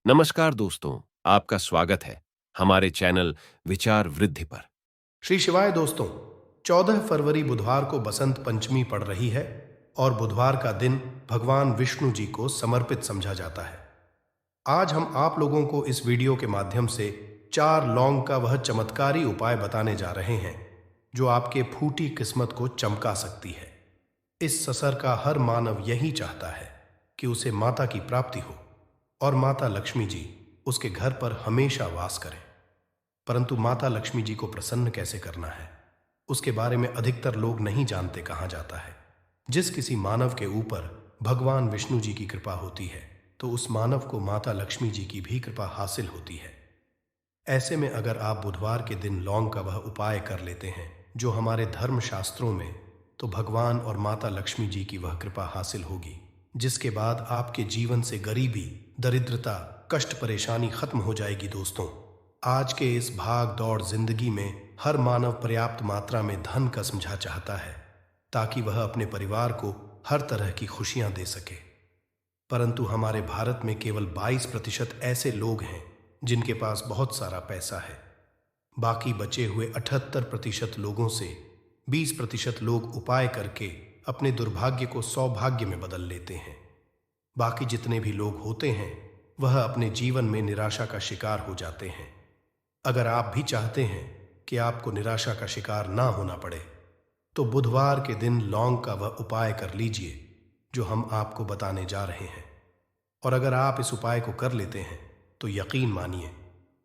नमस्कार दोस्तों, आपका स्वागत है हमारे चैनल विचार वृद्धि पर। श्री शिवाय दोस्तों, 14 फरवरी बुधवार को बसंत पंचमी पड़ रही है और बुधवार का दिन भगवान विष्णु जी को समर्पित समझा जाता है। आज हम आप लोगों को इस वीडियो के माध्यम से 4 लौंग का वह चमत्कारी उपाय बताने जा रहे हैं जो आपके फूटी किस्मत को चमका सकती है। इस ससर का हर मानव यही चाहता है कि उसे माता की प्राप्ति हो और माता लक्ष्मी जी उसके घर पर हमेशा वास करें। परंतु माता लक्ष्मी जी को प्रसन्न कैसे करना है, उसके बारे में अधिकतर लोग नहीं जानते कहा जाता है। जिस किसी मानव के ऊपर भगवान विष्णु जी की कृपा होती है तो उस मानव को माता लक्ष्मी जी की भी कृपा हासिल होती है। ऐसे में अगर आप बुधवार के दिन लौंग का वह उपाय कर लेते हैं जो हमारे धर्म शास्त्रों में, तो भगवान और माता लक्ष्मी जी की वह कृपा हासिल होगी जिसके बाद आपके जीवन से गरीबी, दरिद्रता, कष्ट, परेशानी खत्म हो जाएगी। दोस्तों, आज के इस भाग दौड़ जिंदगी में हर मानव पर्याप्त मात्रा में धन का समझा चाहता है ताकि वह अपने परिवार को हर तरह की खुशियां दे सके। परंतु हमारे भारत में केवल 22% ऐसे लोग हैं जिनके पास बहुत सारा पैसा है। बाकी बचे हुए 78% लोगों से 20% लोग उपाय करके अपने दुर्भाग्य को सौभाग्य में बदल लेते हैं। बाकी जितने भी लोग होते हैं वह अपने जीवन में निराशा का शिकार हो जाते हैं। अगर आप भी चाहते हैं कि आपको निराशा का शिकार ना होना पड़े तो बुधवार के दिन लौंग का वह उपाय कर लीजिए जो हम आपको बताने जा रहे हैं। और अगर आप इस उपाय को कर लेते हैं तो यकीन मानिए,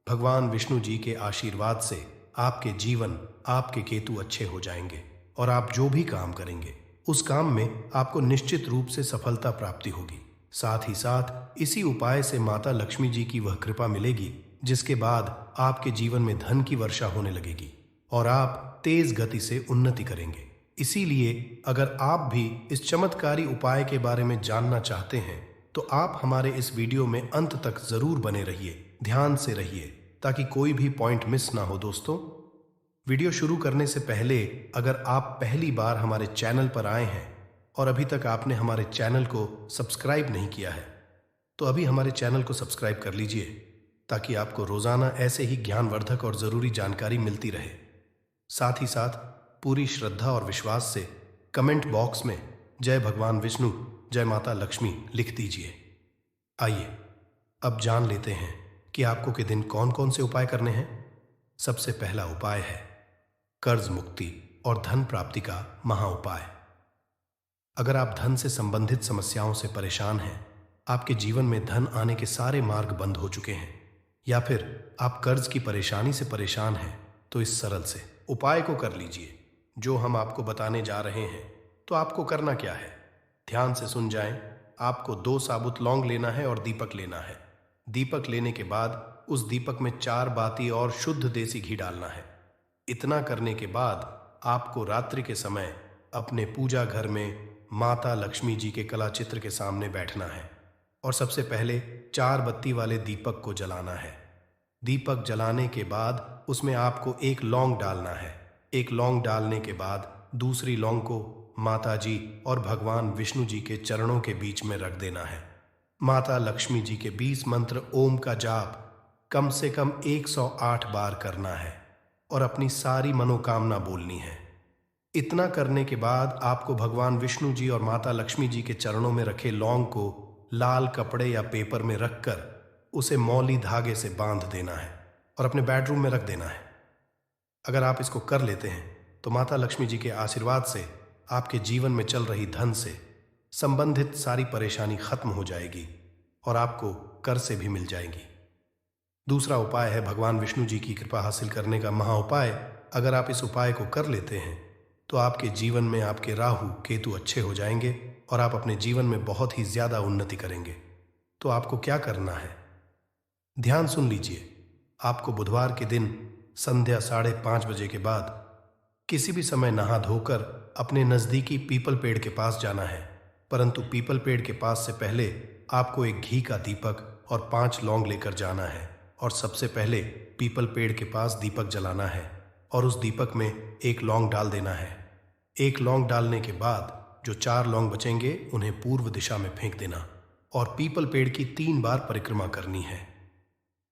भगवान विष्णु जी के आशीर्वाद से आपके जीवन, आपके केतु अच्छे हो जाएंगे और आप जो भी काम करेंगे उस काम में आपको निश्चित रूप से सफलता प्राप्ति होगी। साथ ही साथ इसी उपाय से माता लक्ष्मी जी की वह कृपा मिलेगी जिसके बाद आपके जीवन में धन की वर्षा होने लगेगी और आप तेज गति से उन्नति करेंगे। इसीलिए अगर आप भी इस चमत्कारी उपाय के बारे में जानना चाहते हैं तो आप हमारे इस वीडियो में अंत तक जरूर बने रहिए, ध्यान से रहिए ताकि कोई भी पॉइंट मिस ना हो। दोस्तों, वीडियो शुरू करने से पहले अगर आप पहली बार हमारे चैनल पर आए हैं और अभी तक आपने हमारे चैनल को सब्सक्राइब नहीं किया है तो अभी हमारे चैनल को सब्सक्राइब कर लीजिए ताकि आपको रोजाना ऐसे ही ज्ञानवर्धक और जरूरी जानकारी मिलती रहे। साथ ही साथ पूरी श्रद्धा और विश्वास से कमेंट बॉक्स में जय भगवान विष्णु, जय माता लक्ष्मी लिख दीजिए। आइए अब जान लेते हैं कि आपको के दिन कौन कौन से उपाय करने हैं। सबसे पहला उपाय है कर्ज मुक्ति और धन प्राप्ति का महा उपाय। अगर आप धन से संबंधित समस्याओं से परेशान हैं, आपके जीवन में धन आने के सारे मार्ग बंद हो चुके हैं, या फिर आप कर्ज की परेशानी से परेशान हैं, तो इस सरल से उपाय को कर लीजिए जो हम आपको बताने जा रहे हैं। तो आपको करना क्या है, ध्यान से सुन जाएं। आपको 2 साबुत लौंग लेना है और दीपक लेना है। दीपक लेने के बाद उस दीपक में 4 बाती और शुद्ध देसी घी डालना है। इतना करने के बाद आपको रात्रि के समय अपने पूजा घर में माता लक्ष्मी जी के कला चित्र के सामने बैठना है और सबसे पहले 4 बत्ती वाले दीपक को जलाना है। दीपक जलाने के बाद उसमें आपको 1 लौंग डालना है। 1 लौंग डालने के बाद दूसरी लौंग को माता जी और भगवान विष्णु जी के चरणों के बीच में रख देना है। माता लक्ष्मी जी के 20 मंत्र ओम का जाप कम से कम 108 बार करना है और अपनी सारी मनोकामना बोलनी है। इतना करने के बाद आपको भगवान विष्णु जी और माता लक्ष्मी जी के चरणों में रखे लौंग को लाल कपड़े या पेपर में रखकर उसे मौली धागे से बांध देना है और अपने बेडरूम में रख देना है। अगर आप इसको कर लेते हैं तो माता लक्ष्मी जी के आशीर्वाद से आपके जीवन में चल रही धन से संबंधित सारी परेशानी खत्म हो जाएगी और आपको कर से भी मिल जाएगी। दूसरा उपाय है भगवान विष्णु जी की कृपा हासिल करने का महा उपाय। अगर आप इस उपाय को कर लेते हैं तो आपके जीवन में आपके राहु केतु अच्छे हो जाएंगे और आप अपने जीवन में बहुत ही ज्यादा उन्नति करेंगे। तो आपको क्या करना है, ध्यान सुन लीजिए। आपको बुधवार के दिन संध्या 5:30 बजे के बाद किसी भी समय नहा धोकर अपने नजदीकी पीपल पेड़ के पास जाना है। परंतु पीपल पेड़ के पास से पहले आपको एक घी का दीपक और 5 लौंग लेकर जाना है और सबसे पहले पीपल पेड़ के पास दीपक जलाना है और उस दीपक में 1 लौंग डाल देना है। 1 लौंग डालने के बाद जो 4 लौंग बचेंगे उन्हें पूर्व दिशा में फेंक देना और पीपल पेड़ की 3 बार परिक्रमा करनी है।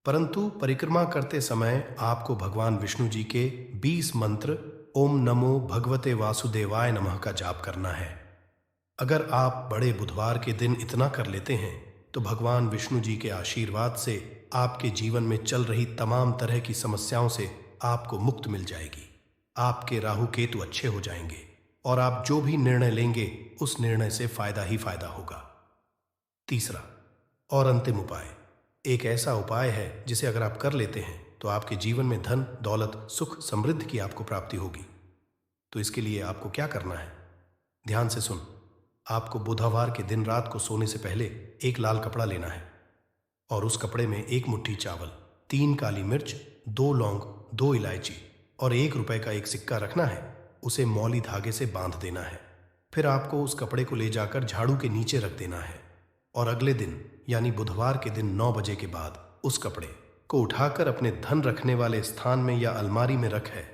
परंतु परिक्रमा करते समय आपको भगवान विष्णु जी के 20 मंत्र ओम नमो भगवते वासुदेवाय नमः का जाप करना है। अगर आप बड़े बुधवार के दिन इतना कर लेते हैं तो भगवान विष्णु जी के आशीर्वाद से आपके जीवन में चल रही तमाम तरह की समस्याओं से आपको मुक्त मिल जाएगी। आपके राहु केतु अच्छे हो जाएंगे और आप जो भी निर्णय लेंगे उस निर्णय से फायदा ही फायदा होगा। तीसरा और अंतिम उपाय एक ऐसा उपाय है जिसे अगर आप कर लेते हैं तो आपके जीवन में धन, दौलत, सुख, समृद्धि की आपको प्राप्ति होगी। तो इसके लिए आपको क्या करना है, ध्यान से सुन। आपको बुधवार के दिन रात को सोने से पहले एक लाल कपड़ा लेना है और उस कपड़े में 1 मुट्ठी चावल, 3 काली मिर्च, 2 लौंग, 2 इलायची और 1 रुपए का एक सिक्का रखना है। उसे मौली धागे से बांध देना है। फिर आपको उस कपड़े को ले जाकर झाड़ू के नीचे रख देना है और अगले दिन यानी बुधवार के दिन 9 बजे के बाद उस कपड़े को उठाकर अपने धन रखने वाले स्थान में या अलमारी में रख है।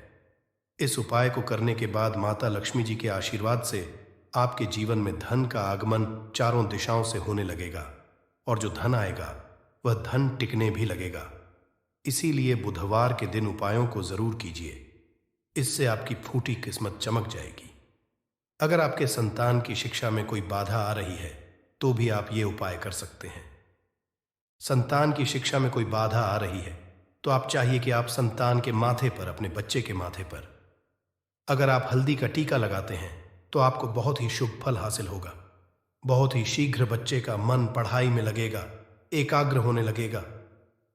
इस उपाय को करने के बाद माता लक्ष्मी जी के आशीर्वाद से आपके जीवन में धन का आगमन चारों दिशाओं से होने लगेगा और जो धन आएगा वह धन टिकने भी लगेगा। इसीलिए बुधवार के दिन उपायों को जरूर कीजिए, इससे आपकी फूटी किस्मत चमक जाएगी। अगर आपके संतान की शिक्षा में कोई बाधा आ रही है तो भी आप ये उपाय कर सकते हैं। संतान की शिक्षा में कोई बाधा आ रही है तो आप चाहिए कि आप संतान के माथे पर, अपने बच्चे के माथे पर अगर आप हल्दी का टीका लगाते हैं तो आपको बहुत ही शुभ फल हासिल होगा। बहुत ही शीघ्र बच्चे का मन पढ़ाई में लगेगा, एकाग्र होने लगेगा।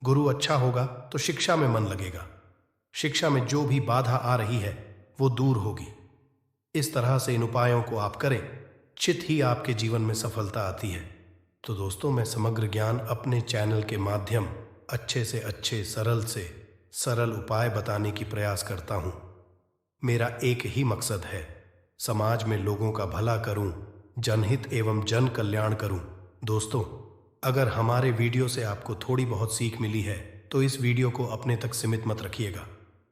गुरु अच्छा होगा तो शिक्षा में मन लगेगा। शिक्षा में जो भी बाधा आ रही है वो दूर होगी। इस तरह से इन उपायों को आप करें, चित ही आपके जीवन में सफलता आती है। तो दोस्तों, मैं समग्र ज्ञान अपने चैनल के माध्यम अच्छे से अच्छे, सरल से सरल उपाय बताने की प्रयास करता हूँ। मेरा एक ही मकसद है, समाज में लोगों का भला करूं, जनहित एवं जन कल्याण करूं। दोस्तों, अगर हमारे वीडियो से आपको थोड़ी बहुत सीख मिली है तो इस वीडियो को अपने तक सीमित मत रखिएगा।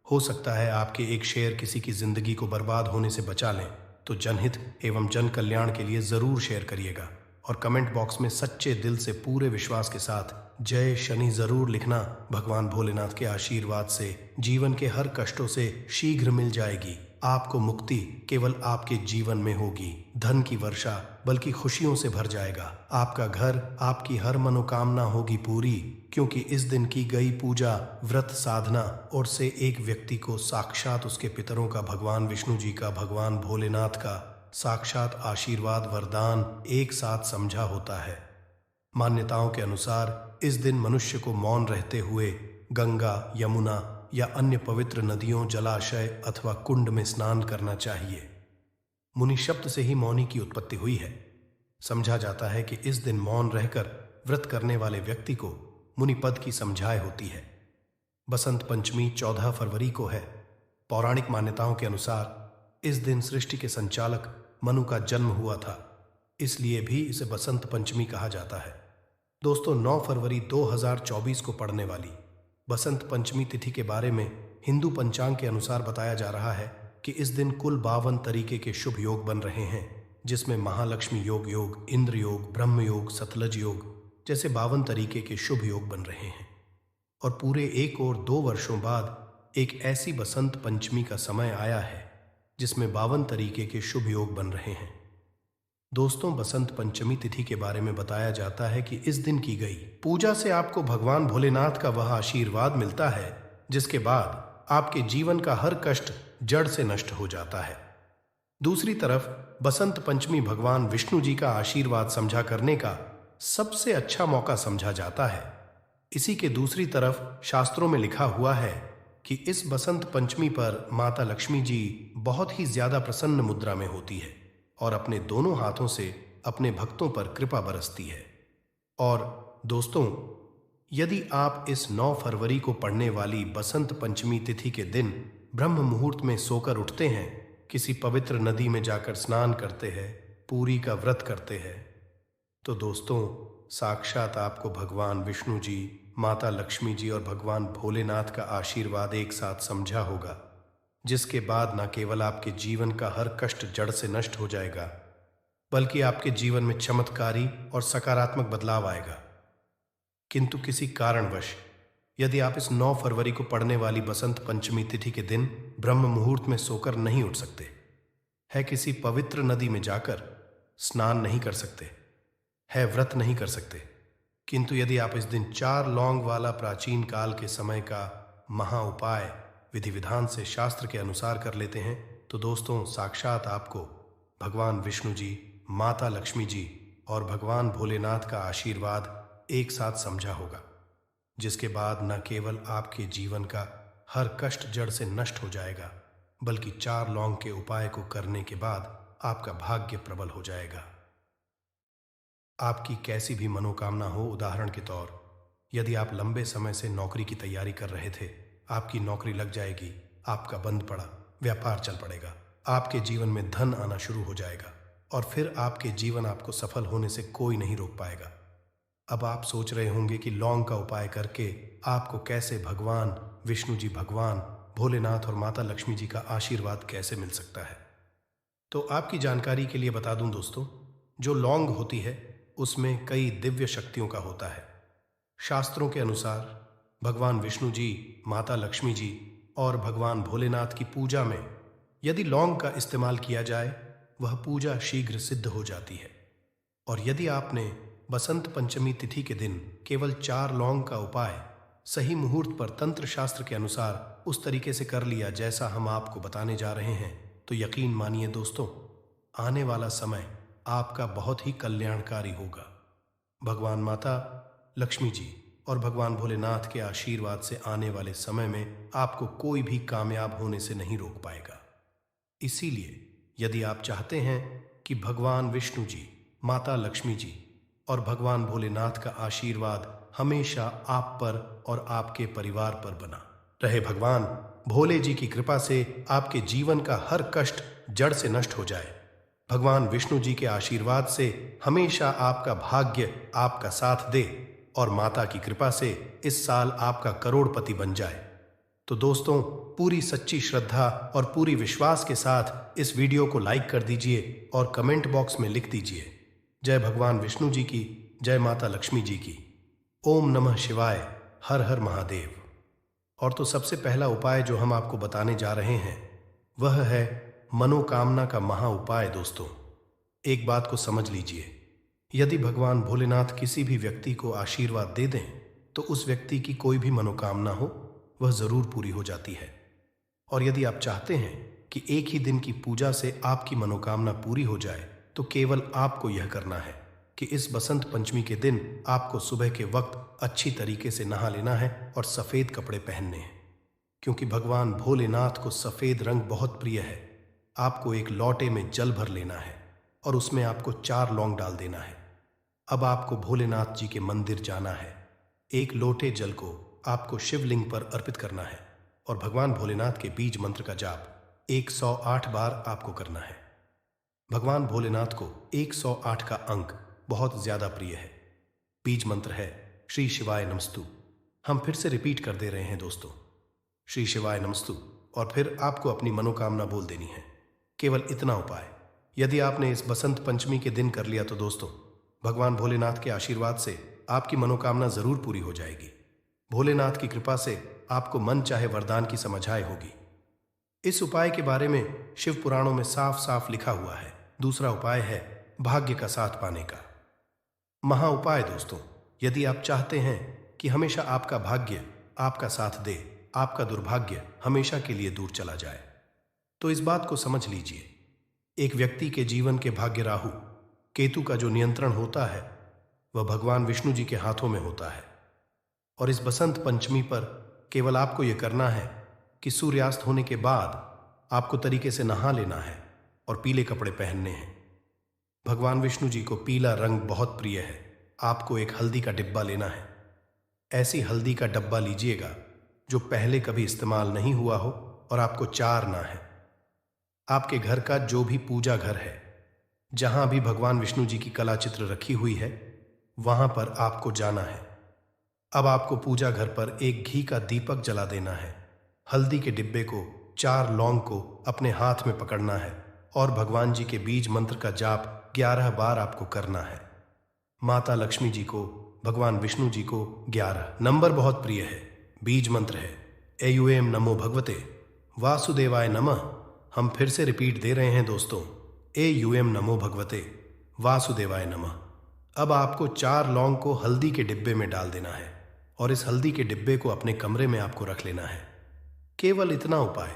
हो सकता है आपके एक शेयर किसी की जिंदगी को बर्बाद होने से बचा लें, तो जनहित एवं जन कल्याण के लिए जरूर शेयर करिएगा और कमेंट बॉक्स में सच्चे दिल से पूरे विश्वास के साथ जय शनि जरूर लिखना। भगवान भोलेनाथ के आशीर्वाद से जीवन के हर कष्टों से शीघ्र मिल जाएगी। आपको मुक्ति केवल आपके जीवन में होगी। धन की वर्षा बल्कि खुशियों से भर जाएगा। आपका घर, आपकी हर मनोकामना होगी पूरी, क्योंकि इस दिन की गई पूजा, व्रत, साधना और से एक व्यक्ति को साक्षात उसके पितरों का, भगवान विष्णु जी का, भगवान भोलेनाथ का साक्षात आशीर्वाद, वरदान एक साथ समझा होता है। मान्यताओं के अनुसार इस दिन मनुष्य को मौन रहते हुए गंगा, यमुना या अन्य पवित्र नदियों, जलाशय अथवा कुंड में स्नान करना चाहिए। मुनि शब्द से ही मौनी की उत्पत्ति हुई है। समझा जाता है कि इस दिन मौन रहकर व्रत करने वाले व्यक्ति को मुनि पद की समझाए होती है। बसंत पंचमी 14 फरवरी को है। पौराणिक मान्यताओं के अनुसार इस दिन सृष्टि के संचालक मनु का जन्म हुआ था, इसलिए भी इसे बसंत पंचमी कहा जाता है। दोस्तों, 9 फरवरी 2024 को पड़ने वाली बसंत पंचमी तिथि के बारे में हिंदू पंचांग के अनुसार बताया जा रहा है कि इस दिन कुल 52 तरीके के शुभ योग बन रहे हैं, जिसमें महालक्ष्मी योग, इंद्र योग, ब्रह्म योग, सतलज योग जैसे 52 तरीके के शुभ योग बन रहे हैं। और पूरे 1 और 2 वर्षों बाद एक ऐसी बसंत पंचमी का समय आया है जिसमें 52 तरीके के शुभ योग बन रहे हैं। दोस्तों, बसंत पंचमी तिथि के बारे में बताया जाता है कि इस दिन की गई पूजा से आपको भगवान भोलेनाथ का वह आशीर्वाद मिलता है जिसके बाद आपके जीवन का हर कष्ट जड़ से नष्ट हो जाता है। दूसरी तरफ बसंत पंचमी भगवान विष्णु जी का आशीर्वाद समझा करने का सबसे अच्छा मौका समझा जाता है। इसी के दूसरी तरफ शास्त्रों में लिखा हुआ है कि इस बसंत पंचमी पर माता लक्ष्मी जी बहुत ही ज्यादा प्रसन्न मुद्रा में होती है और अपने दोनों हाथों से अपने भक्तों पर कृपा बरसती है। और दोस्तों, यदि आप इस 9 फरवरी को पड़ने वाली बसंत पंचमी तिथि के दिन ब्रह्म मुहूर्त में सोकर उठते हैं, किसी पवित्र नदी में जाकर स्नान करते हैं, पूरी का व्रत करते हैं, तो दोस्तों, साक्षात आपको भगवान विष्णु जी, माता लक्ष्मी जी और भगवान भोलेनाथ का आशीर्वाद एक साथ समझा होगा, जिसके बाद न केवल आपके जीवन का हर कष्ट जड़ से नष्ट हो जाएगा, बल्कि आपके जीवन में चमत्कारी और सकारात्मक बदलाव आएगा। किंतु किसी कारणवश यदि आप इस 9 फरवरी को पड़ने वाली बसंत पंचमी तिथि के दिन ब्रह्म मुहूर्त में सोकर नहीं उठ सकते, है किसी पवित्र नदी में जाकर स्नान नहीं कर सकते, है व्रत नहीं कर सकते, किंतु यदि आप इस दिन 4 लौंग वाला प्राचीन काल के समय का महा उपाय विधि विधान से शास्त्र के अनुसार कर लेते हैं, तो दोस्तों साक्षात आपको भगवान विष्णु जी, माता लक्ष्मी जी और भगवान भोलेनाथ का आशीर्वाद एक साथ समझा होगा, जिसके बाद न केवल आपके जीवन का हर कष्ट जड़ से नष्ट हो जाएगा, बल्कि 4 लौंग के उपाय को करने के बाद आपका भाग्य प्रबल हो जाएगा। आपकी कैसी भी मनोकामना हो, उदाहरण के तौर यदि आप लंबे समय से नौकरी की तैयारी कर रहे थे, आपकी नौकरी लग जाएगी, आपका बंद पड़ा व्यापार चल पड़ेगा, आपके जीवन में धन आना शुरू हो जाएगा और फिर आपके जीवन आपको सफल होने से कोई नहीं रोक पाएगा। अब आप सोच रहे होंगे कि लौंग का उपाय करके आपको कैसे भगवान विष्णु जी, भगवान भोलेनाथ और माता लक्ष्मी जी का आशीर्वाद कैसे मिल सकता है। तो आपकी जानकारी के लिए बता दूं दोस्तों, जो लौंग होती है उसमें कई दिव्य शक्तियों का होता है। शास्त्रों के अनुसार भगवान विष्णु जी, माता लक्ष्मी जी और भगवान भोलेनाथ की पूजा में यदि लौंग का इस्तेमाल किया जाए, वह पूजा शीघ्र सिद्ध हो जाती है। और यदि आपने बसंत पंचमी तिथि के दिन केवल 4 लौंग का उपाय सही मुहूर्त पर तंत्र शास्त्र के अनुसार उस तरीके से कर लिया जैसा हम आपको बताने जा रहे हैं, तो यकीन मानिए दोस्तों, आने वाला समय आपका बहुत ही कल्याणकारी होगा। भगवान माता लक्ष्मी जी और भगवान भोलेनाथ के आशीर्वाद से आने वाले समय में आपको कोई भी कामयाब होने से नहीं रोक पाएगा। इसीलिए यदि आप चाहते हैं कि भगवान विष्णु जी, माता लक्ष्मी जी और भगवान भोलेनाथ का आशीर्वाद हमेशा आप पर और आपके परिवार पर बना रहे, भगवान भोले जी की कृपा से आपके जीवन का हर कष्ट जड़ से नष्ट हो जाए, भगवान विष्णु जी के आशीर्वाद से हमेशा आपका भाग्य आपका साथ दे और माता की कृपा से इस साल आपका करोड़पति बन जाए, तो दोस्तों पूरी सच्ची श्रद्धा और पूरी विश्वास के साथ इस वीडियो को लाइक कर दीजिए और कमेंट बॉक्स में लिख दीजिए, जय भगवान विष्णु जी की, जय माता लक्ष्मी जी की, ओम नमः शिवाय, हर हर महादेव। और तो सबसे पहला उपाय जो हम आपको बताने जा रहे हैं वह है मनोकामना का महा उपाय। दोस्तों एक बात को समझ लीजिए, यदि भगवान भोलेनाथ किसी भी व्यक्ति को आशीर्वाद दे दें तो उस व्यक्ति की कोई भी मनोकामना हो वह जरूर पूरी हो जाती है। और यदि आप चाहते हैं कि एक ही दिन की पूजा से आपकी मनोकामना पूरी हो जाए, तो केवल आपको यह करना है कि इस बसंत पंचमी के दिन आपको सुबह के वक्त अच्छी तरीके से नहा लेना है और सफ़ेद कपड़े पहनने हैं, क्योंकि भगवान भोलेनाथ को सफ़ेद रंग बहुत प्रिय है। आपको एक लोटे में जल भर लेना है और उसमें आपको 4 लौंग डाल देना है। अब आपको भोलेनाथ जी के मंदिर जाना है, एक लोटे जल को आपको शिवलिंग पर अर्पित करना है और भगवान भोलेनाथ के बीज मंत्र का जाप 108 बार आपको करना है। भगवान भोलेनाथ को 108 का अंक बहुत ज्यादा प्रिय है। बीज मंत्र है श्री शिवाय नमस्तु। हम फिर से रिपीट कर दे रहे हैं दोस्तों, श्री शिवाय नमस्तु, और फिर आपको अपनी मनोकामना बोल देनी है। केवल इतना उपाय यदि आपने इस बसंत पंचमी के दिन कर लिया तो दोस्तों भगवान भोलेनाथ के आशीर्वाद से आपकी मनोकामना जरूर पूरी हो जाएगी। भोलेनाथ की कृपा से आपको मन चाहे वरदान की समझाए होगी। इस उपाय के बारे में शिव पुराणों में साफ साफ लिखा हुआ है। दूसरा उपाय है भाग्य का साथ पाने का महा उपाय। दोस्तों यदि आप चाहते हैं कि हमेशा आपका भाग्य आपका साथ दे, आपका दुर्भाग्य हमेशा के लिए दूर चला जाए, तो इस बात को समझ लीजिए, एक व्यक्ति के जीवन के भाग्य राहु केतु का जो नियंत्रण होता है वह भगवान विष्णु जी के हाथों में होता है। और इस बसंत पंचमी पर केवल आपको यह करना है कि सूर्यास्त होने के बाद आपको तरीके से नहा लेना है और पीले कपड़े पहनने हैं। भगवान विष्णु जी को पीला रंग बहुत प्रिय है। आपको एक हल्दी का डिब्बा लेना है। ऐसी हल्दी का डब्बा लीजिएगा जो पहले कभी इस्तेमाल नहीं हुआ हो और आपको चारना है। आपके घर का जो भी पूजा घर है, जहां भी भगवान विष्णु जी की कला चित्र रखी हुई है, वहां पर आपको जाना है। अब आपको पूजा घर पर एक घी का दीपक जला देना है। हल्दी के डिब्बे को, 4 लौंग को अपने हाथ में पकड़ना है और भगवान जी के बीज मंत्र का जाप 11 बार आपको करना है। माता लक्ष्मी जी को, भगवान विष्णु जी को 11 नंबर बहुत प्रिय है। बीज मंत्र है एयूएम नमो भगवते वासुदेवाय नमः। हम फिर से रिपीट दे रहे हैं दोस्तों, एयूएम नमो भगवते वासुदेवाय नमः। अब आपको 4 लौंग को हल्दी के डिब्बे में डाल देना है और इस हल्दी के डिब्बे को अपने कमरे में आपको रख लेना है। केवल इतना उपाय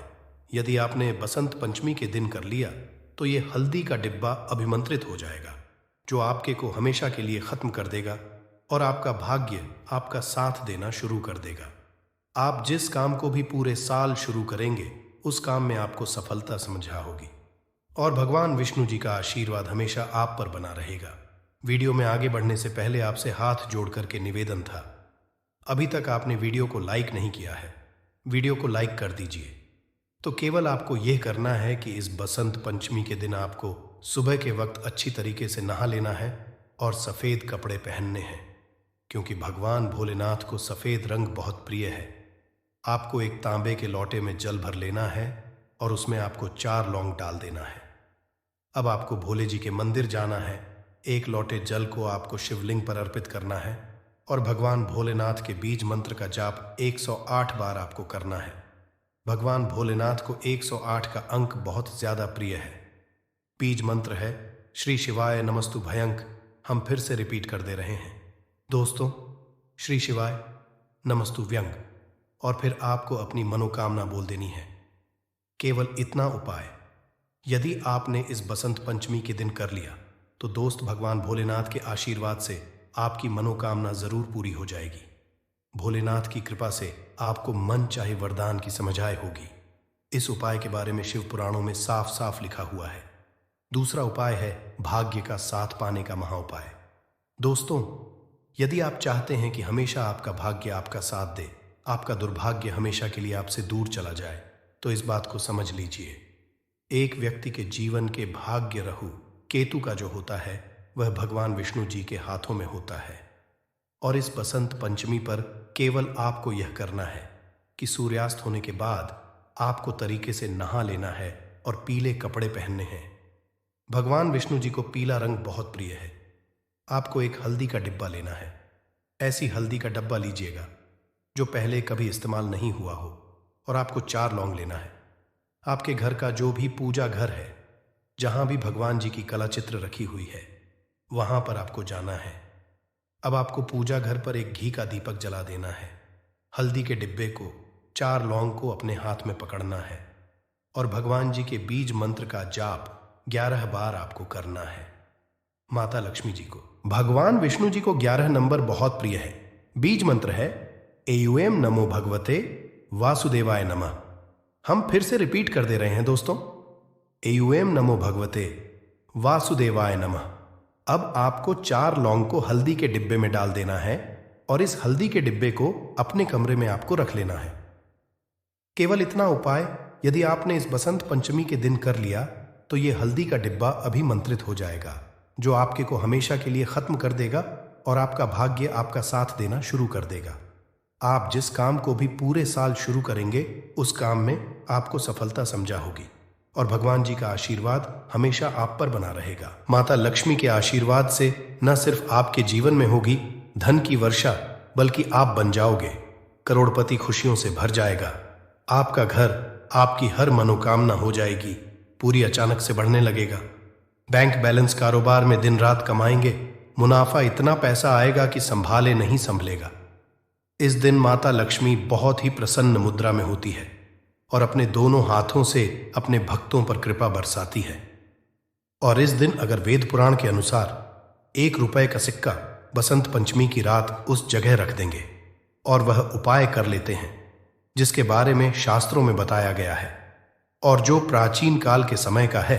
यदि आपने बसंत पंचमी के दिन कर लिया तो ये हल्दी का डिब्बा अभिमंत्रित हो जाएगा, जो आपके को हमेशा के लिए खत्म कर देगा और आपका भाग्य आपका साथ देना शुरू कर देगा। आप जिस काम को भी पूरे साल शुरू करेंगे उस काम में आपको सफलता समझा होगी और भगवान विष्णु जी का आशीर्वाद हमेशा आप पर बना रहेगा। वीडियो में आगे बढ़ने से पहले आपसे हाथ जोड़ करके निवेदन था, अभी तक आपने वीडियो को लाइक नहीं किया है, वीडियो को लाइक कर दीजिए। तो केवल आपको यह करना है कि इस बसंत पंचमी के दिन आपको सुबह के वक्त अच्छी तरीके से नहा लेना है और सफ़ेद कपड़े पहनने हैं, क्योंकि भगवान भोलेनाथ को सफ़ेद रंग बहुत प्रिय है। आपको एक तांबे के लोटे में जल भर लेना है और उसमें आपको 4 लौंग डाल देना है। अब आपको भोले जी के मंदिर जाना है, एक लोटे जल को आपको शिवलिंग पर अर्पित करना है और भगवान भोलेनाथ के बीज मंत्र का जाप 108 बार आपको करना है। भगवान भोलेनाथ को 108 का अंक बहुत ज्यादा प्रिय है। बीज मंत्र है श्री शिवाय नमस्तु भयंक। हम फिर से रिपीट कर दे रहे हैं दोस्तों, श्री शिवाय नमस्तु व्यंग, और फिर आपको अपनी मनोकामना बोल देनी है। केवल इतना उपाय यदि आपने इस बसंत पंचमी के दिन कर लिया तो दोस्त भगवान भोलेनाथ के आशीर्वाद से आपकी मनोकामना जरूर पूरी हो जाएगी। भोलेनाथ की कृपा से आपको मन चाहे वरदान की समझाए होगी। इस उपाय के बारे में शिव पुराणों में साफ साफ लिखा हुआ है। दूसरा उपाय है भाग्य का साथ पाने का महा उपाय। दोस्तों, यदि आप चाहते हैं कि हमेशा आपका भाग्य आपका साथ दे, आपका दुर्भाग्य हमेशा के लिए आपसे दूर चला जाए, तो इस बात को समझ लीजिए। एक व्यक्ति के जीवन के भाग्य रहु केतु का जो होता है वह भगवान विष्णु जी के हाथों में होता है। और इस बसंत पंचमी पर केवल आपको यह करना है कि सूर्यास्त होने के बाद आपको तरीके से नहा लेना है और पीले कपड़े पहनने हैं। भगवान विष्णु जी को पीला रंग बहुत प्रिय है। आपको एक हल्दी का डिब्बा लेना है। ऐसी हल्दी का डब्बा लीजिएगा जो पहले कभी इस्तेमाल नहीं हुआ हो, और आपको 4 लौंग लेना है। आपके घर का जो भी पूजा घर है, जहां भी भगवान जी की कला चित्र रखी हुई है, वहां पर आपको जाना है। अब आपको पूजा घर पर एक घी का दीपक जला देना है। हल्दी के डिब्बे को, 4 लौंग को अपने हाथ में पकड़ना है और भगवान जी के बीज मंत्र का जाप 11 बार आपको करना है। माता लक्ष्मी जी को, भगवान विष्णु जी को 11 नंबर बहुत प्रिय है। बीज मंत्र है एयूएम नमो भगवते वासुदेवाय नमः। हम फिर से रिपीट कर दे रहे हैं दोस्तों, एयूएम नमो भगवते वासुदेवाय नमः। अब आपको 4 लौंग को हल्दी के डिब्बे में डाल देना है और इस हल्दी के डिब्बे को अपने कमरे में आपको रख लेना है। केवल इतना उपाय यदि आपने इस बसंत पंचमी के दिन कर लिया तो ये हल्दी का डिब्बा अभिमंत्रित हो जाएगा, जो आपके को हमेशा के लिए खत्म कर देगा और आपका भाग्य आपका साथ देना शुरू कर देगा। आप जिस काम को भी पूरे साल शुरू करेंगे उस काम में आपको सफलता समझा होगी और भगवान जी का आशीर्वाद हमेशा आप पर बना रहेगा। माता लक्ष्मी के आशीर्वाद से न सिर्फ आपके जीवन में होगी धन की वर्षा, बल्कि आप बन जाओगे करोड़पति। खुशियों से भर जाएगा आपका घर, आपकी हर मनोकामना हो जाएगी पूरी, अचानक से बढ़ने लगेगा। बैंक बैलेंस कारोबार में दिन रात कमाएंगे, मुनाफा इतना पैसा आएगा कि संभाले नहीं संभलेगा। इस दिन माता लक्ष्मी बहुत ही प्रसन्न मुद्रा में होती है और अपने दोनों हाथों से अपने भक्तों पर कृपा बरसाती है। और इस दिन अगर वेद पुराण के अनुसार 1 रुपए का सिक्का बसंत पंचमी की रात उस जगह रख देंगे और वह उपाय कर लेते हैं जिसके बारे में शास्त्रों में बताया गया है और जो प्राचीन काल के समय का है,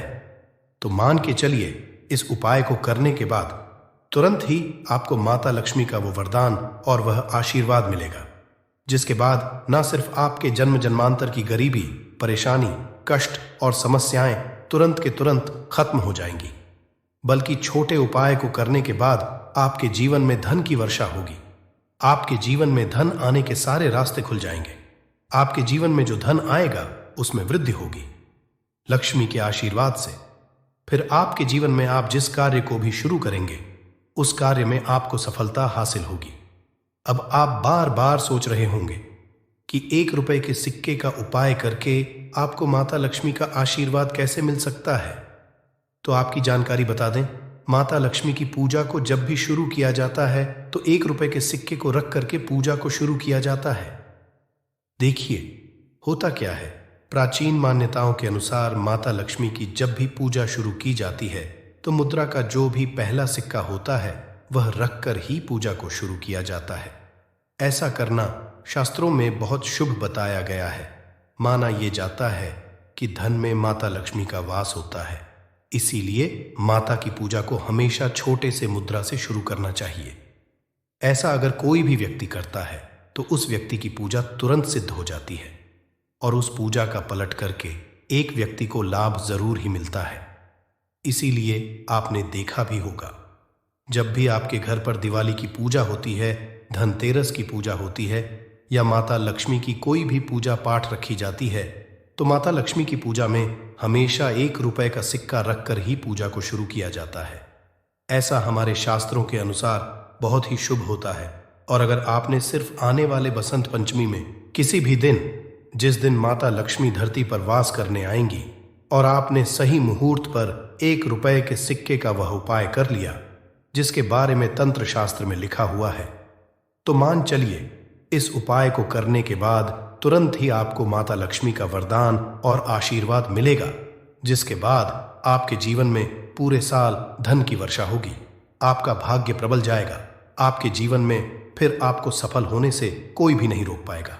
तो मान के चलिए इस उपाय को करने के बाद तुरंत ही आपको माता लक्ष्मी का वो वरदान और वह आशीर्वाद मिलेगा, जिसके बाद न सिर्फ आपके जन्म जन्मांतर की गरीबी, परेशानी, कष्ट और समस्याएं तुरंत के तुरंत खत्म हो जाएंगी, बल्कि छोटे उपाय को करने के बाद आपके जीवन में धन की वर्षा होगी। आपके जीवन में धन आने के सारे रास्ते खुल जाएंगे। आपके जीवन में जो धन आएगा उसमें वृद्धि होगी लक्ष्मी के आशीर्वाद से। फिर आपके जीवन में आप जिस कार्य को भी शुरू करेंगे उस कार्य में आपको सफलता हासिल होगी। अब आप बार बार सोच रहे होंगे कि 1 रुपए के सिक्के का उपाय करके आपको माता लक्ष्मी का आशीर्वाद कैसे मिल सकता है। तो आपकी जानकारी बता दें, माता लक्ष्मी की पूजा को जब भी शुरू किया जाता है तो 1 रुपए के सिक्के को रख करके पूजा को शुरू किया जाता है। देखिए होता क्या है, प्राचीन मान्यताओं के अनुसार माता लक्ष्मी की जब भी पूजा शुरू की जाती है तो मुद्रा का जो भी पहला सिक्का होता है वह रखकर ही पूजा को शुरू किया जाता है। ऐसा करना शास्त्रों में बहुत शुभ बताया गया है। माना यह जाता है कि धन में माता लक्ष्मी का वास होता है, इसीलिए माता की पूजा को हमेशा छोटे से मुद्रा से शुरू करना चाहिए। ऐसा अगर कोई भी व्यक्ति करता है तो उस व्यक्ति की पूजा तुरंत सिद्ध हो जाती है और उस पूजा का पलट करके एक व्यक्ति को लाभ जरूर ही मिलता है। इसीलिए आपने देखा भी होगा, जब भी आपके घर पर दिवाली की पूजा होती है, धनतेरस की पूजा होती है या माता लक्ष्मी की कोई भी पूजा पाठ रखी जाती है तो माता लक्ष्मी की पूजा में हमेशा 1 रुपए का सिक्का रखकर ही पूजा को शुरू किया जाता है। ऐसा हमारे शास्त्रों के अनुसार बहुत ही शुभ होता है। और अगर आपने सिर्फ आने वाले बसंत पंचमी में किसी भी दिन, जिस दिन माता लक्ष्मी धरती पर वास करने आएंगी, और आपने सही मुहूर्त पर 1 रुपए के सिक्के का वह उपाय कर लिया जिसके बारे में तंत्र शास्त्र में लिखा हुआ है, तो मान चलिए इस उपाय को करने के बाद तुरंत ही आपको माता लक्ष्मी का वरदान और आशीर्वाद मिलेगा, जिसके बाद आपके जीवन में पूरे साल धन की वर्षा होगी। आपका भाग्य प्रबल जाएगा। आपके जीवन में फिर आपको सफल होने से कोई भी नहीं रोक पाएगा।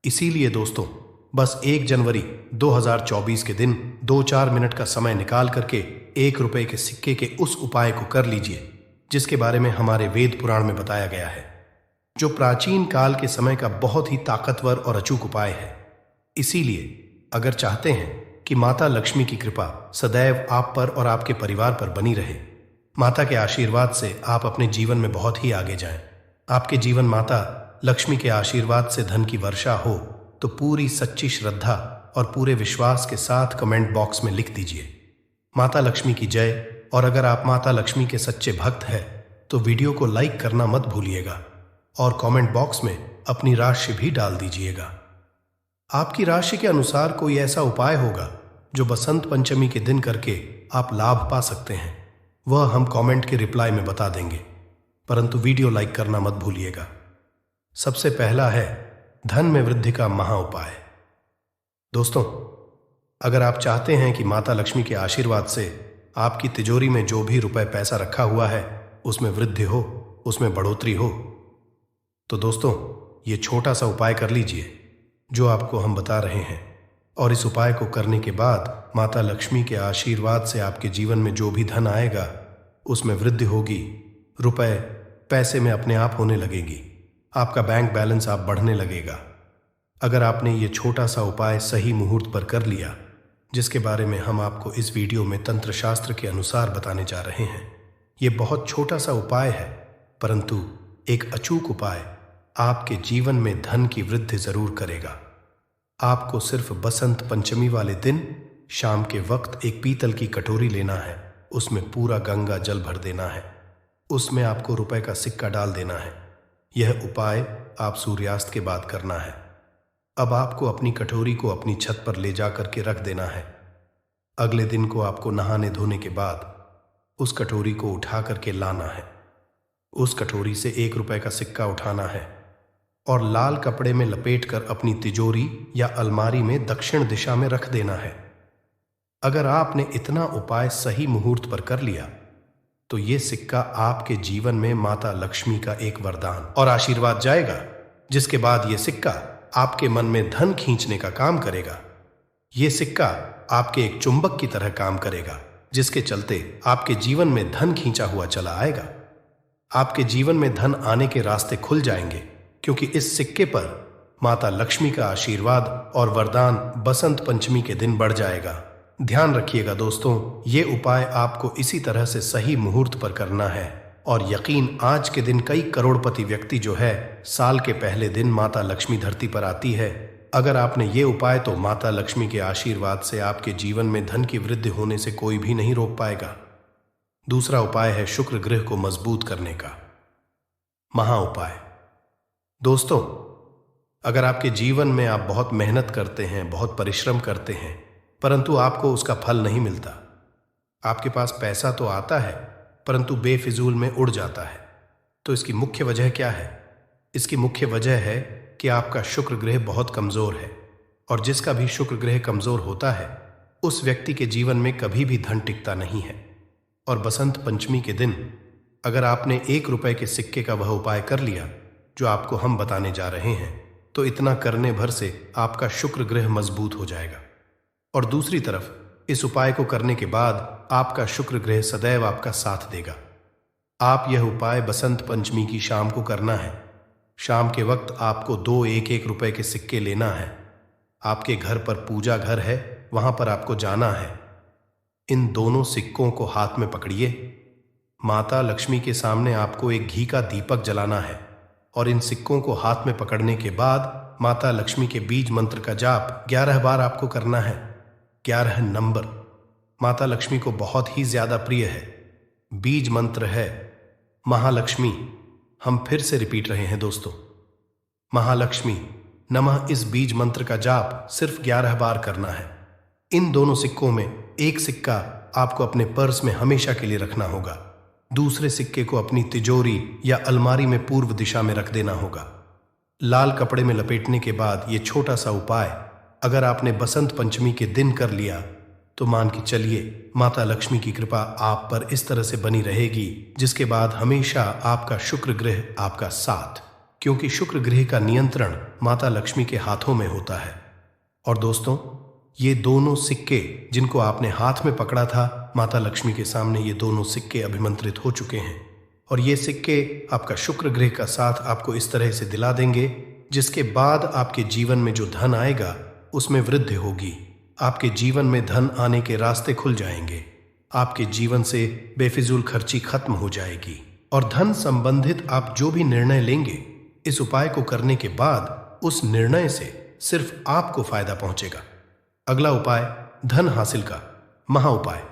इसीलिए दोस्तों, बस 1 जनवरी 2024 के दिन 2-4 मिनट का समय निकाल करके 1 रुपए के सिक्के के उस उपाय को कर लीजिए जिसके बारे में हमारे वेद पुराण में बताया गया है, जो प्राचीन काल के समय का बहुत ही ताकतवर और अचूक उपाय है। इसीलिए अगर चाहते हैं कि माता लक्ष्मी की कृपा सदैव आप पर और आपके परिवार पर बनी रहे, माता के आशीर्वाद से आप अपने जीवन में बहुत ही आगे जाएं, आपके जीवन माता लक्ष्मी के आशीर्वाद से धन की वर्षा हो, तो पूरी सच्ची श्रद्धा और पूरे विश्वास के साथ कमेंट बॉक्स में लिख दीजिए माता लक्ष्मी की जय। और अगर आप माता लक्ष्मी के सच्चे भक्त हैं तो वीडियो को लाइक करना मत भूलिएगा और कमेंट बॉक्स में अपनी राशि भी डाल दीजिएगा। आपकी राशि के अनुसार कोई ऐसा उपाय होगा जो बसंत पंचमी के दिन करके आप लाभ पा सकते हैं, वह हम कमेंट के रिप्लाई में बता देंगे, परंतु वीडियो लाइक करना मत भूलिएगा। सबसे पहला है धन में वृद्धि का महा उपाय। दोस्तों, अगर आप चाहते हैं कि माता लक्ष्मी के आशीर्वाद से आपकी तिजोरी में जो भी रुपए पैसा रखा हुआ है उसमें वृद्धि हो, उसमें बढ़ोतरी हो, तो दोस्तों ये छोटा सा उपाय कर लीजिए जो आपको हम बता रहे हैं। और इस उपाय को करने के बाद माता लक्ष्मी के आशीर्वाद से आपके जीवन में जो भी धन आएगा उसमें वृद्धि होगी, रुपए पैसे में अपने आप होने लगेगी, आपका बैंक बैलेंस आप बढ़ने लगेगा। अगर आपने ये छोटा सा उपाय सही मुहूर्त पर कर लिया, जिसके बारे में हम आपको इस वीडियो में तंत्र शास्त्र के अनुसार बताने जा रहे हैं, ये बहुत छोटा सा उपाय है परंतु एक अचूक उपाय आपके जीवन में धन की वृद्धि जरूर करेगा। आपको सिर्फ बसंत पंचमी वाले दिन शाम के वक्त एक पीतल की कटोरी लेना है, उसमें पूरा गंगा जल भर देना है, उसमें आपको रुपए का सिक्का डाल देना है। यह उपाय आप सूर्यास्त के बाद करना है। अब आपको अपनी कटोरी को अपनी छत पर ले जाकर के रख देना है। अगले दिन को आपको नहाने धोने के बाद उस कटोरी को उठा करके लाना है। उस कटोरी से 1 रुपए का सिक्का उठाना है और लाल कपड़े में लपेटकर अपनी तिजोरी या अलमारी में दक्षिण दिशा में रख देना है। अगर आपने इतना उपाय सही मुहूर्त पर कर लिया तो ये सिक्का आपके जीवन में माता लक्ष्मी का एक वरदान और आशीर्वाद जाएगा, जिसके बाद ये सिक्का आपके मन में धन खींचने का काम करेगा। ये सिक्का आपके एक चुंबक की तरह काम करेगा, जिसके चलते आपके जीवन में धन खींचा हुआ चला आएगा। आपके जीवन में धन आने के रास्ते खुल जाएंगे, क्योंकि इस सिक्के पर माता लक्ष्मी का आशीर्वाद और वरदान बसंत पंचमी के दिन बढ़ जाएगा। ध्यान रखिएगा दोस्तों, ये उपाय आपको इसी तरह से सही मुहूर्त पर करना है। और यकीन, आज के दिन कई करोड़पति व्यक्ति जो है साल के पहले दिन माता लक्ष्मी धरती पर आती है अगर आपने ये उपाय तो माता लक्ष्मी के आशीर्वाद से आपके जीवन में धन की वृद्धि होने से कोई भी नहीं रोक पाएगा। दूसरा उपाय है शुक्र ग्रह को मजबूत करने का महा उपाय। दोस्तों, अगर आपके जीवन में आप बहुत मेहनत करते हैं, बहुत परिश्रम करते हैं, परंतु आपको उसका फल नहीं मिलता, आपके पास पैसा तो आता है परंतु बेफिजूल में उड़ जाता है, तो इसकी मुख्य वजह क्या है? इसकी मुख्य वजह है कि आपका शुक्र ग्रह बहुत कमजोर है, और जिसका भी शुक्र ग्रह कमजोर होता है उस व्यक्ति के जीवन में कभी भी धन टिकता नहीं है। और बसंत पंचमी के दिन अगर आपने 1 रुपए के सिक्के का वह उपाय कर लिया जो आपको हम बताने जा रहे हैं, तो इतना करने भर से आपका शुक्र ग्रह मजबूत हो जाएगा। और दूसरी तरफ इस उपाय को करने के बाद आपका शुक्र ग्रह सदैव आपका साथ देगा। आप यह उपाय बसंत पंचमी की शाम को करना है। शाम के वक्त आपको 2 1-1 रुपए के सिक्के लेना है। आपके घर पर पूजा घर है, वहां पर आपको जाना है। इन दोनों सिक्कों को हाथ में पकड़िए। माता लक्ष्मी के सामने आपको एक घी का दीपक जलाना है, और इन सिक्कों को हाथ में पकड़ने के बाद माता लक्ष्मी के बीज मंत्र का जाप 11 बार आपको करना है। 11 नंबर माता लक्ष्मी को बहुत ही ज्यादा प्रिय है। बीज मंत्र है महालक्ष्मी। हम फिर से रिपीट रहे हैं दोस्तों, महालक्ष्मी नमः। इस बीज मंत्र का जाप सिर्फ 11 बार करना है। इन दोनों सिक्कों में एक सिक्का आपको अपने पर्स में हमेशा के लिए रखना होगा, दूसरे सिक्के को अपनी तिजोरी या अलमारी में पूर्व दिशा में रख देना होगा। लाल कपड़े में लपेटने के बाद ये छोटा सा उपाय अगर आपने बसंत पंचमी के दिन कर लिया तो मान के चलिए माता लक्ष्मी की कृपा आप पर इस तरह से बनी रहेगी, जिसके बाद हमेशा आपका शुक्र ग्रह आपका साथ, क्योंकि शुक्र ग्रह का नियंत्रण माता लक्ष्मी के हाथों में होता है। और दोस्तों, ये दोनों सिक्के जिनको आपने हाथ में पकड़ा था माता लक्ष्मी के सामने, ये दोनों सिक्के अभिमंत्रित हो चुके हैं, और ये सिक्के आपका शुक्र ग्रह का साथ आपको इस तरह से दिला देंगे, जिसके बाद आपके जीवन में जो धन आएगा उसमें वृद्धि होगी। आपके जीवन में धन आने के रास्ते खुल जाएंगे। आपके जीवन से बेफिजूल खर्ची खत्म हो जाएगी, और धन संबंधित आप जो भी निर्णय लेंगे इस उपाय को करने के बाद उस निर्णय से सिर्फ आपको फायदा पहुंचेगा। अगला उपाय धन हासिल का महा उपाय।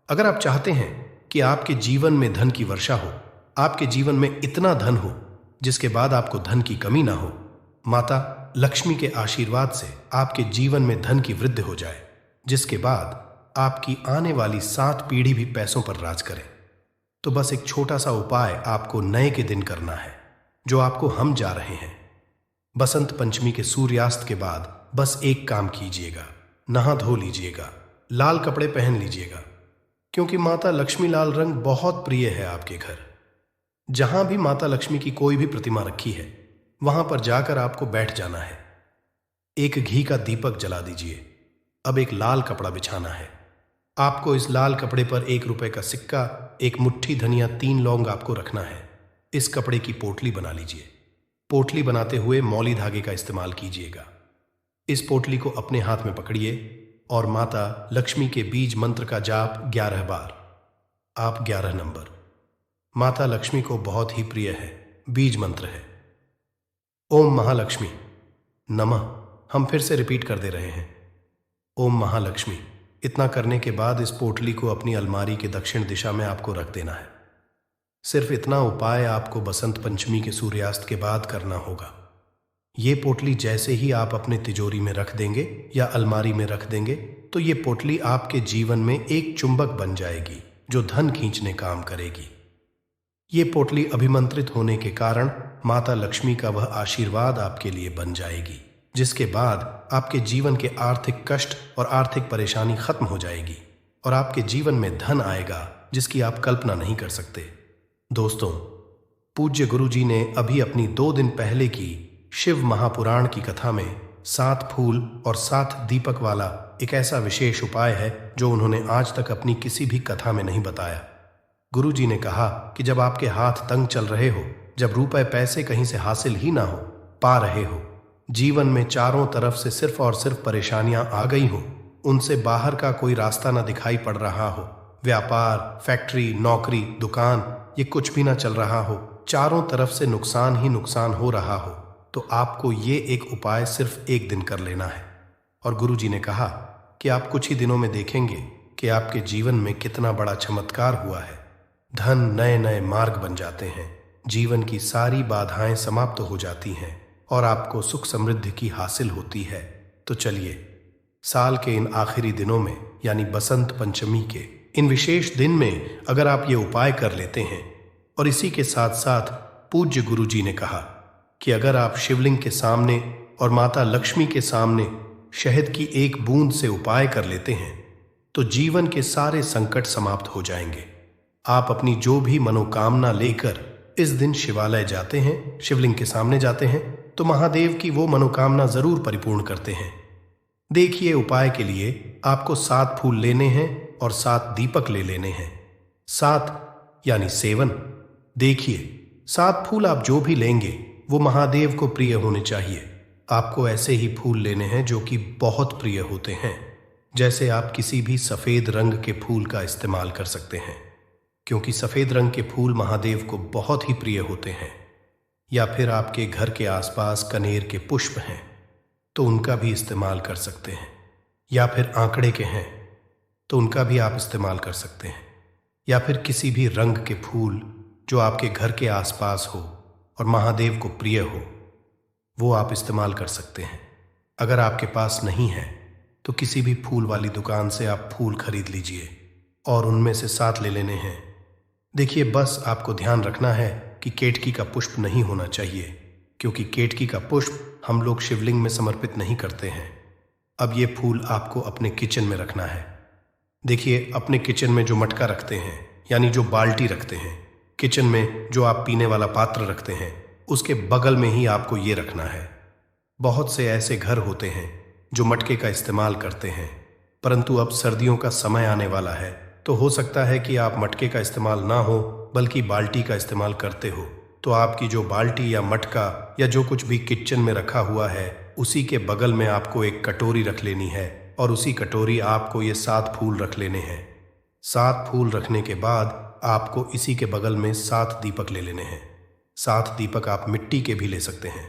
अगर आप चाहते हैं कि आपके जीवन में धन की वर्षा हो, आपके जीवन में इतना धन हो जिसके बाद आपको धन की कमी ना हो, माता लक्ष्मी के आशीर्वाद से आपके जीवन में धन की वृद्धि हो जाए, जिसके बाद आपकी आने वाली 7 पीढ़ी भी पैसों पर राज करे, तो बस एक छोटा सा उपाय आपको नए के दिन करना है, जो आपको हम जा रहे हैं। बसंत पंचमी के सूर्यास्त के बाद बस एक काम कीजिएगा, नहा धो लीजिएगा, लाल कपड़े पहन लीजिएगा, क्योंकि माता लक्ष्मी लाल रंग बहुत प्रिय है आपके घर। जहां भी माता लक्ष्मी की कोई भी प्रतिमा रखी है वहां पर जाकर आपको बैठ जाना है। एक घी का दीपक जला दीजिए। अब एक लाल कपड़ा बिछाना है। आपको इस लाल कपड़े पर 1 रुपए का सिक्का, एक मुट्ठी धनिया, 3 लौंग आपको रखना है। इस कपड़े की पोटली बना लीजिए। पोटली बनाते हुए मौली धागे का इस्तेमाल कीजिएगा। इस पोटली को अपने हाथ में पकड़िए और माता लक्ष्मी के बीज मंत्र का जाप 11 बार। आप 11 नंबर माता लक्ष्मी को बहुत ही प्रिय है, बीज मंत्र है ओम महालक्ष्मी नमः। हम फिर से रिपीट कर दे रहे हैं, ओम महालक्ष्मी। इतना करने के बाद इस पोटली को अपनी अलमारी के दक्षिण दिशा में आपको रख देना है। सिर्फ इतना उपाय आपको बसंत पंचमी के सूर्यास्त के बाद करना होगा। ये पोटली जैसे ही आप अपने तिजोरी में रख देंगे या अलमारी में रख देंगे, तो ये पोटली आपके जीवन में एक चुंबक बन जाएगी जो धन खींचने काम करेगी। ये पोटली अभिमंत्रित होने के कारण माता लक्ष्मी का वह आशीर्वाद आपके लिए बन जाएगी, जिसके बाद आपके जीवन के आर्थिक कष्ट और आर्थिक परेशानी खत्म हो जाएगी, और आपके जीवन में धन आएगा जिसकी आप कल्पना नहीं कर सकते। दोस्तों, पूज्य गुरु जी ने अभी अपनी 2 दिन पहले की शिव महापुराण की कथा में 7 फूल और 7 दीपक वाला एक ऐसा विशेष उपाय है जो उन्होंने आज तक अपनी किसी भी कथा में नहीं बताया। गुरु जी ने कहा कि जब आपके हाथ तंग चल रहे हो, जब रुपए पैसे कहीं से हासिल ही ना हो पा रहे हो, जीवन में चारों तरफ से सिर्फ और सिर्फ परेशानियां आ गई हो, उनसे बाहर का कोई रास्ता ना दिखाई पड़ रहा हो, व्यापार, फैक्ट्री, नौकरी, दुकान, ये कुछ भी ना चल रहा हो, चारों तरफ से नुकसान ही नुकसान हो रहा हो, तो आपको ये एक उपाय सिर्फ एक दिन कर लेना है। और गुरुजी ने कहा कि आप कुछ ही दिनों में देखेंगे कि आपके जीवन में कितना बड़ा चमत्कार हुआ है। धन नए नए मार्ग बन जाते हैं, जीवन की सारी बाधाएं समाप्त हो जाती हैं और आपको सुख समृद्धि की हासिल होती है। तो चलिए, साल के इन आखिरी दिनों में यानी बसंत पंचमी के इन विशेष दिन में अगर आप ये उपाय कर लेते हैं, और इसी के साथ साथ पूज्य गुरुजी ने कहा कि अगर आप शिवलिंग के सामने और माता लक्ष्मी के सामने शहद की एक बूंद से उपाय कर लेते हैं, तो जीवन के सारे संकट समाप्त हो जाएंगे। आप अपनी जो भी मनोकामना लेकर इस दिन शिवालय जाते हैं, शिवलिंग के सामने जाते हैं, तो महादेव की वो मनोकामना जरूर परिपूर्ण करते हैं। देखिए, उपाय के लिए आपको 7 फूल लेने हैं और 7 दीपक ले लेने हैं। 7 यानी 7। देखिए, 7 फूल आप जो भी लेंगे वो महादेव को प्रिय होने चाहिए। आपको ऐसे ही फूल लेने हैं जो कि बहुत प्रिय होते हैं। जैसे आप किसी भी सफेद रंग के फूल का इस्तेमाल कर सकते हैं, क्योंकि सफेद रंग के फूल महादेव को बहुत ही प्रिय होते हैं। या फिर आपके घर के आसपास कनेर के पुष्प हैं तो उनका भी इस्तेमाल कर सकते हैं। या फिर आंकड़े के हैं तो उनका भी आप इस्तेमाल कर सकते हैं। या फिर किसी भी रंग के फूल जो आपके घर के आसपास हो और महादेव को प्रिय हो, वो आप इस्तेमाल कर सकते हैं। अगर आपके पास नहीं है तो किसी भी फूल वाली दुकान से आप फूल खरीद लीजिए और उनमें से 7 ले लेने हैं। देखिए, बस आपको ध्यान रखना है कि केतकी का पुष्प नहीं होना चाहिए, क्योंकि केतकी का पुष्प हम लोग शिवलिंग में समर्पित नहीं करते हैं। अब ये फूल आपको अपने किचन में रखना है। देखिए, अपने किचन में जो मटका रखते हैं यानी जो बाल्टी रखते हैं, किचन में जो आप पीने वाला पात्र रखते हैं, उसके बगल में ही आपको ये रखना है। बहुत से ऐसे घर होते हैं जो मटके का इस्तेमाल करते हैं, परंतु अब सर्दियों का समय आने वाला है, तो हो सकता है कि आप मटके का इस्तेमाल ना हो बल्कि बाल्टी का इस्तेमाल करते हो। तो आपकी जो बाल्टी या मटका या जो कुछ भी किचन में रखा हुआ है, उसी के बगल में आपको एक कटोरी रख लेनी है और उसी कटोरी आपको ये 7 फूल रख लेने हैं। 7 फूल रखने के बाद आपको इसी के बगल में 7 दीपक ले लेने हैं। 7 दीपक आप मिट्टी के भी ले सकते हैं,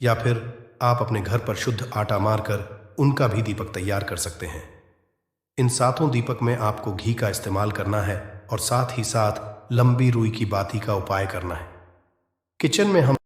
या फिर आप अपने घर पर शुद्ध आटा मारकर उनका भी दीपक तैयार कर सकते हैं। इन 7 दीपक में आपको घी का इस्तेमाल करना है और साथ ही साथ लंबी रुई की बाती का उपाय करना है। किचन में हम